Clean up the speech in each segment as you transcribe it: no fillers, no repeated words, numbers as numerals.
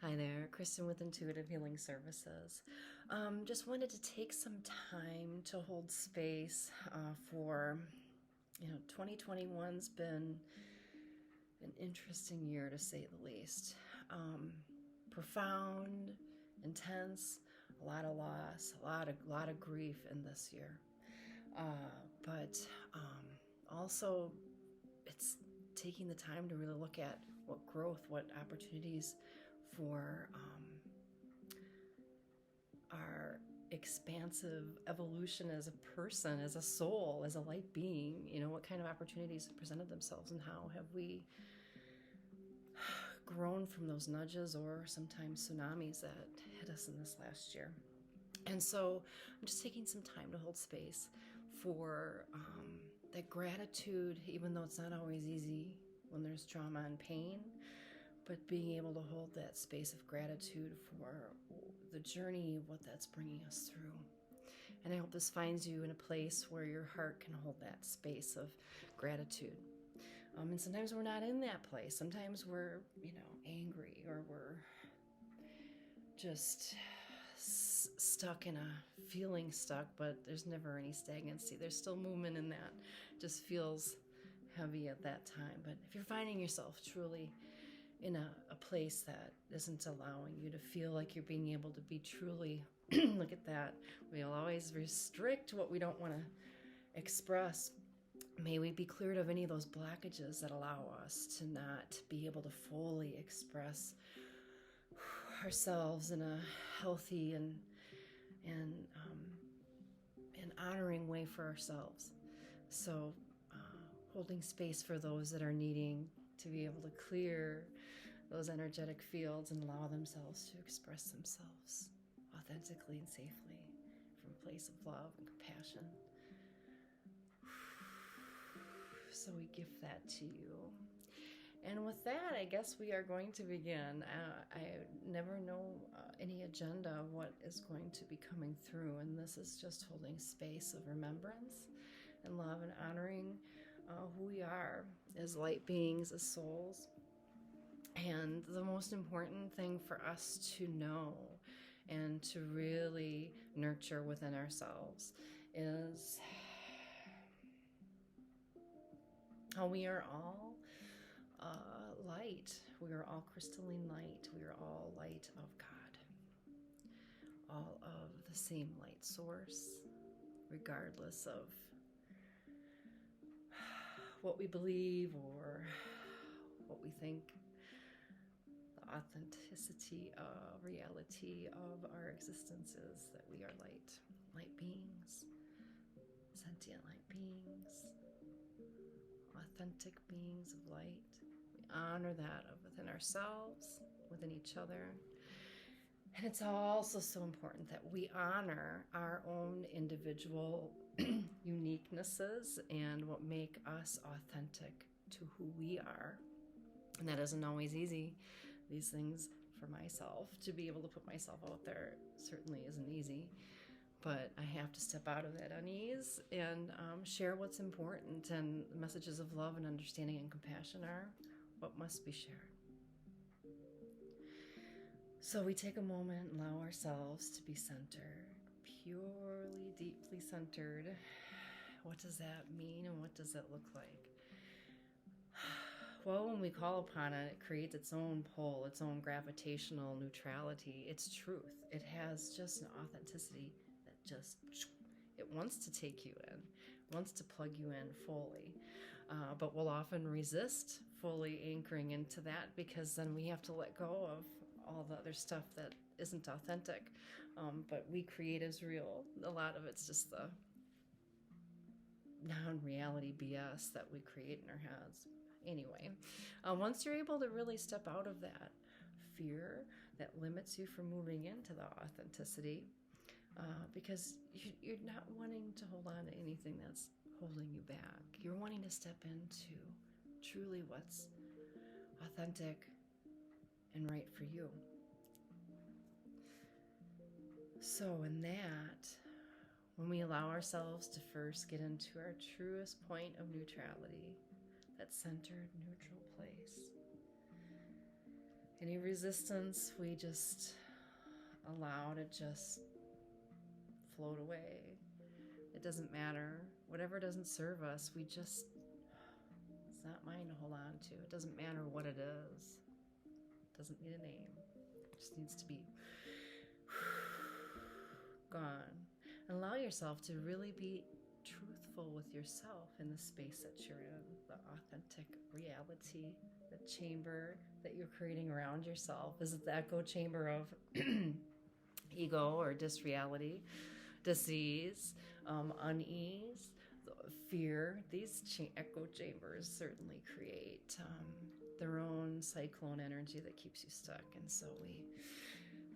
Hi there, Kristen with Intuitive Healing Services. Just wanted to take some time to hold space for, 2021's been an interesting year to say the least. Profound, intense, a lot of loss, a lot of grief in this year. But also, it's taking the time to really look at what growth, what opportunities for our expansive evolution as a person, as a soul, as a light being. What kind of opportunities have presented themselves, and how have we grown from those nudges or sometimes tsunamis that hit us in this last year. And so I'm just taking some time to hold space for that gratitude, even though it's not always easy when there's trauma and pain, but being able to hold that space of gratitude for the journey of what that's bringing us through. And I hope this finds you in a place where your heart can hold that space of gratitude. And sometimes we're not in that place. Sometimes we're, angry, or we're just stuck in a feeling stuck, but there's never any stagnancy. There's still movement in that. Just feels heavy at that time. But if you're finding yourself truly in a place that isn't allowing you to feel like you're being able to be truly, look at that. We'll always restrict what we don't want to express. May we be cleared of any of those blockages that allow us to not be able to fully express ourselves in a healthy and honoring way for ourselves. So holding space for those that are needing to be able to clear those energetic fields and allow themselves to express themselves authentically and safely from a place of love and compassion. So we gift that to you. And with that, I guess we are going to begin. I never know any agenda of what is going to be coming through, and this is just holding space of remembrance and love and honoring who we are as light beings, as souls. And the most important thing for us to know and to really nurture within ourselves is how we are all light. We are all crystalline light. We are all light of God. All of the same light source, regardless of what we believe or what we think. The authenticity of reality of our existence is that we are light beings, sentient light beings, authentic beings of light. We honor that within ourselves, within each other. And it's also so important that we honor our own individual uniquenesses and what make us authentic to who we are. And that isn't always easy. These things for myself, to be able to put myself out there, certainly isn't easy. But I have to step out of that unease and share what's important. And messages of love and understanding and compassion are what must be shared. So we take a moment and allow ourselves to be centered, purely, deeply centered. What does that mean, and what does that look like? Well, when we call upon it, it creates its own pull, its own gravitational neutrality. It's truth. It has just an authenticity that it wants to take you in, wants to plug you in fully. But we'll often resist fully anchoring into that, because then we have to let go of all the other stuff that isn't authentic. But we create as real. A lot of it's just the non-reality BS that we create in our heads. Anyway, once you're able to really step out of that fear that limits you from moving into the authenticity, because you're not wanting to hold on to anything that's holding you back. You're wanting to step into truly what's authentic and right for you. So in that, when we allow ourselves to first get into our truest point of neutrality, that centered, neutral place, Any resistance, we just allow to just float away. It doesn't matter. Whatever doesn't serve us, it's not mine to hold on to. It doesn't matter what it is. It doesn't need a name. It just needs to be gone. And allow yourself to really be truthful with yourself in the space that you're in, the authentic reality, the chamber that you're creating around yourself. Is it the echo chamber of ego or disreality, disease, unease, fear? These echo chambers certainly create their own cyclone energy that keeps you stuck. And so we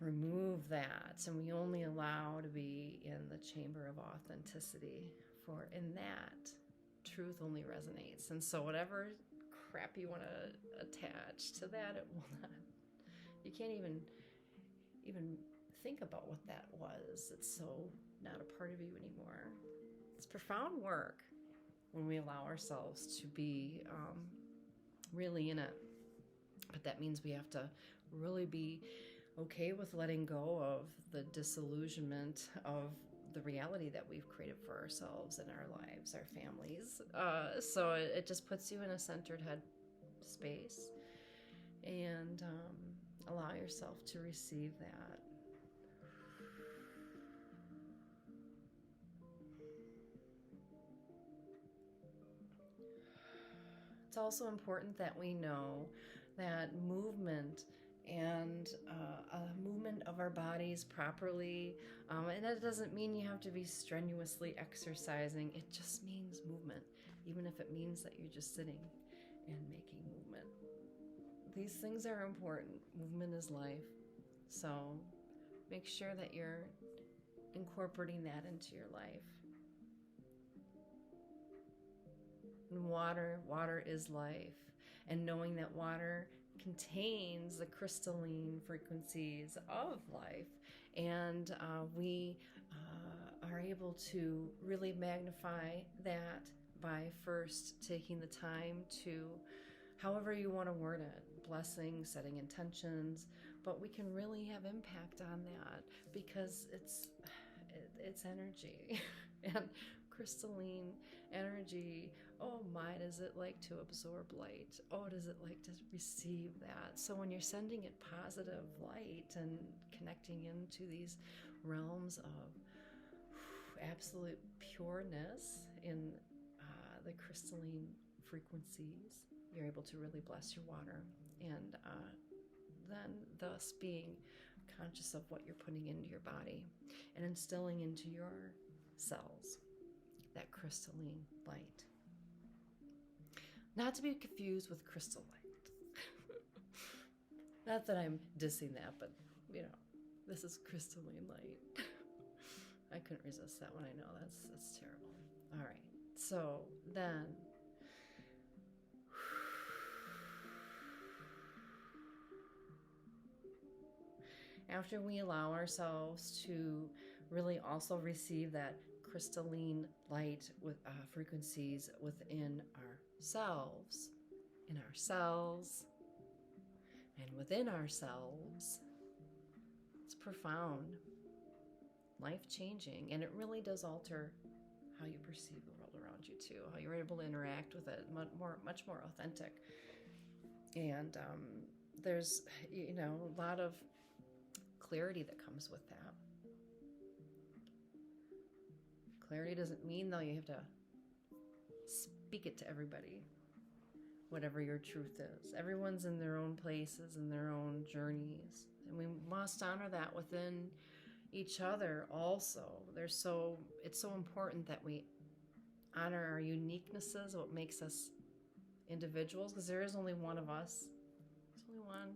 remove that, and we only allow to be in the chamber of authenticity, for in that truth only resonates. And so whatever crap you want to attach to that, it will not, you can't even think about what that was. It's so not a part of you anymore. It's profound work when we allow ourselves to be really in it, but that means we have to really be okay with letting go of the disillusionment of the reality that we've created for ourselves and our lives, our families. So it just puts you in a centered head space, and allow yourself to receive that. It's also important that we know that movement and movement of our bodies properly, and that doesn't mean you have to be strenuously exercising. It just means movement, even if it means that you're just sitting and making movement. These things are important. Movement is life. So make sure that you're incorporating that into your life. And water is life. And knowing that water contains the crystalline frequencies of life, and we are able to really magnify that by first taking the time to, however you want to word it, blessings, setting intentions, but we can really have impact on that because it's energy. And crystalline energy, oh my, does it like to absorb light? Oh, does it like to receive that? So when you're sending it positive light and connecting into these realms of absolute pureness in the crystalline frequencies, you're able to really bless your water, and then thus being conscious of what you're putting into your body and instilling into your cells that crystalline light. Not to be confused with crystal light. Not that I'm dissing that, but this is crystalline light. I couldn't resist that one. I know that's terrible. All right. So then after we allow ourselves to really also receive that crystalline light with frequencies within ourselves, in our cells, and within ourselves, it's profound, life-changing, and it really does alter how you perceive the world around you too, how you're able to interact with it much more authentic. And there's a lot of clarity that comes with that. Clarity doesn't mean, though, you have to speak it to everybody, whatever your truth is. Everyone's in their own places and their own journeys, and we must honor that within each other also. It's so important that we honor our uniquenesses, what makes us individuals, because there is only one of us. There's only one.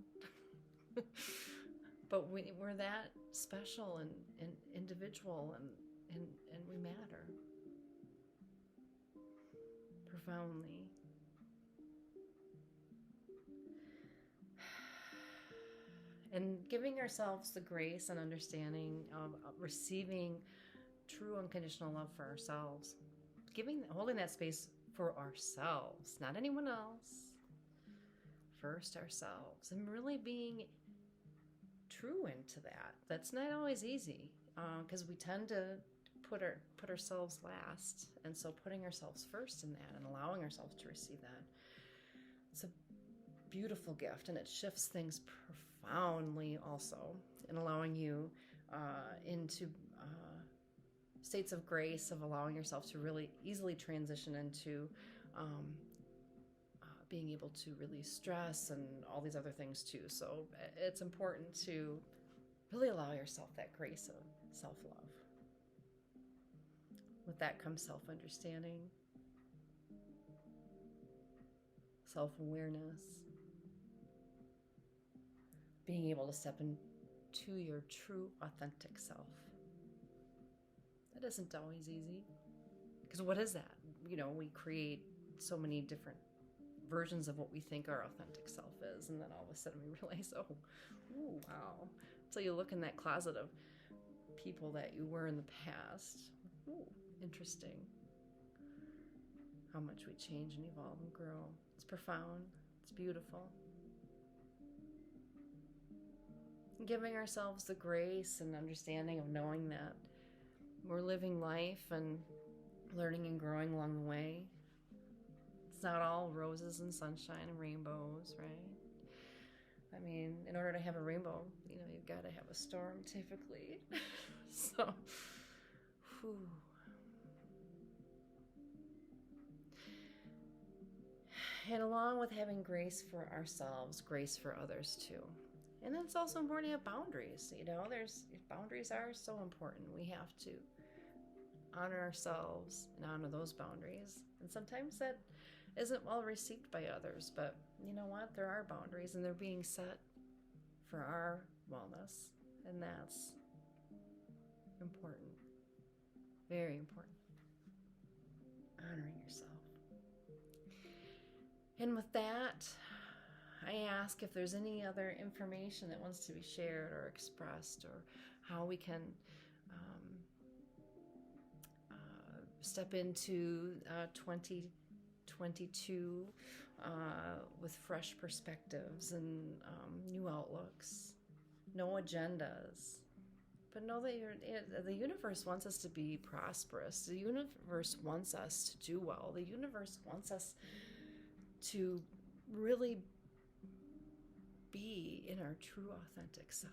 But we're that special and individual, and we matter profoundly. And giving ourselves the grace and understanding of receiving true unconditional love for ourselves. Holding that space for ourselves, not anyone else. first ourselves and really being true into that. That's not always easy, because we tend to put ourselves last, and so putting ourselves first in that and allowing ourselves to receive that, it's a beautiful gift, and it shifts things profoundly also in allowing you into states of grace, of allowing yourself to really easily transition into being able to release stress and all these other things too. So it's important to really allow yourself that grace of self-love. With that comes self-understanding, self-awareness, being able to step into your true, authentic self. That isn't always easy, because what is that? We create so many different versions of what we think our authentic self is, and then all of a sudden we realize, oh, ooh, wow. So you look in that closet of people that you were in the past. Ooh, interesting. How much we change and evolve and grow. It's profound. It's beautiful. Giving ourselves the grace and understanding of knowing that we're living life and learning and growing along the way. It's not all roses and sunshine and rainbows, right? I mean, in order to have a rainbow, you've got to have a storm typically. So, whew. And along with having grace for ourselves, grace for others too. And then it's also important to have boundaries. Boundaries are so important. We have to honor ourselves and honor those boundaries. And sometimes that isn't well received by others, but you know what? There are boundaries, and they're being set for our wellness, and that's important. Very important. Honoring yourself. And with that, I ask if there's any other information that wants to be shared or expressed, or how we can step into 2022 with fresh perspectives and new outlooks. No agendas. But know that the universe wants us to be prosperous. The universe wants us to do well. The universe wants us to really be in our true, authentic self,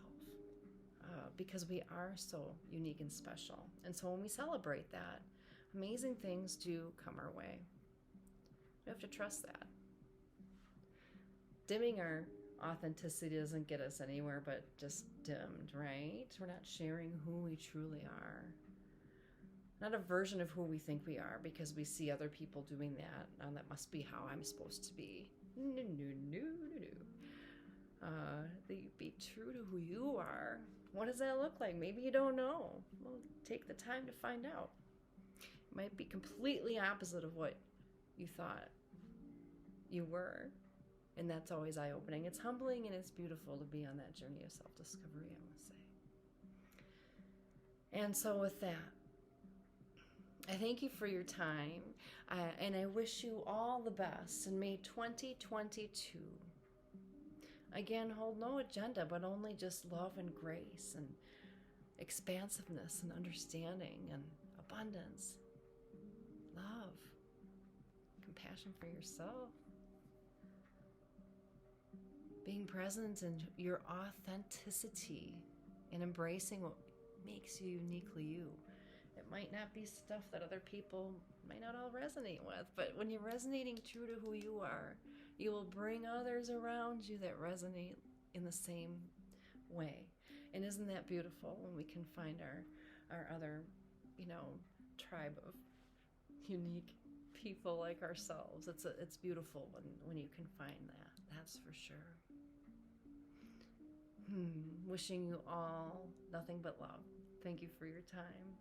because we are so unique and special. And so when we celebrate that, amazing things do come our way. We have to trust that. Dimming our authenticity doesn't get us anywhere but just dimmed, right? We're not sharing who we truly are. Not a version of who we think we are because we see other people doing that. And that must be how I'm supposed to be. No. Be true to who you are. What does that look like? Maybe you don't know. Well, take the time to find out. It might be completely opposite of what you thought you were. And that's always eye-opening. It's humbling and it's beautiful to be on that journey of self-discovery, I must say. And so with that, I thank you for your time, and I wish you all the best. And may 2022, again, hold no agenda, but only just love and grace and expansiveness and understanding and abundance, love, compassion for yourself, being present in your authenticity and embracing what makes you uniquely you. It might not be stuff that other people might not all resonate with, but when you're resonating true to who you are, you will bring others around you that resonate in the same way. And isn't that beautiful when we can find our other, tribe of unique people like ourselves? It's beautiful when you can find that. That's for sure. Wishing you all nothing but love. Thank you for your time.